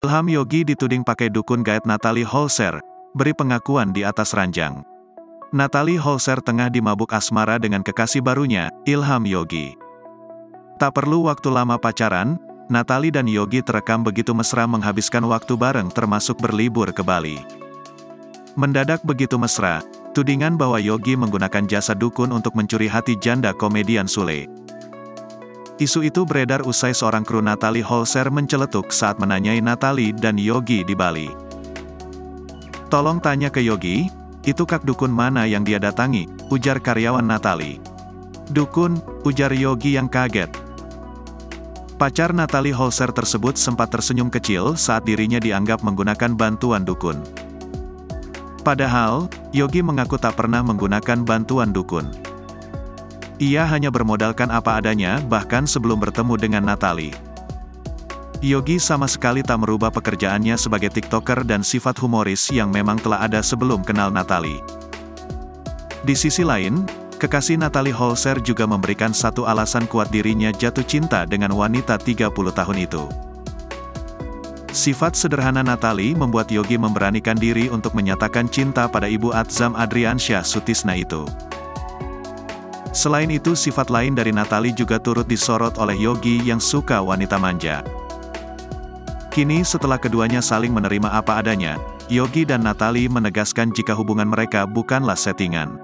Ilham Yogi dituding pakai dukun gaet Natalie Holzer, beri pengakuan di atas ranjang. Natalie Holzer tengah dimabuk asmara dengan kekasih barunya, Ilham Yogi. Tak perlu waktu lama pacaran, Natalie dan Yogi terekam begitu mesra menghabiskan waktu bareng termasuk berlibur ke Bali. Mendadak begitu mesra, tudingan bahwa Yogi menggunakan jasa dukun untuk mencuri hati janda komedian Sule. Isu itu beredar usai seorang kru Natalie Holzer menceletuk saat menanyai Natalie dan Yogi di Bali. "Tolong tanya ke Yogi, itu kak dukun mana yang dia datangi?" ujar karyawan Natalie. "Dukun," ujar Yogi yang kaget. Pacar Natalie Holzer tersebut sempat tersenyum kecil saat dirinya dianggap menggunakan bantuan dukun. Padahal, Yogi mengaku tak pernah menggunakan bantuan dukun. Ia hanya bermodalkan apa adanya bahkan sebelum bertemu dengan Natalie. Yogi sama sekali tak merubah pekerjaannya sebagai TikToker dan sifat humoris yang memang telah ada sebelum kenal Natalie. Di sisi lain, kekasih Natalie Holzer juga memberikan satu alasan kuat dirinya jatuh cinta dengan wanita 30 tahun itu. Sifat sederhana Natalie membuat Yogi memberanikan diri untuk menyatakan cinta pada Ibu Atzam Adriansyah Sutisna itu. Selain itu sifat lain dari Natalie juga turut disorot oleh Yogi yang suka wanita manja. Kini setelah keduanya saling menerima apa adanya, Yogi dan Natalie menegaskan jika hubungan mereka bukanlah settingan.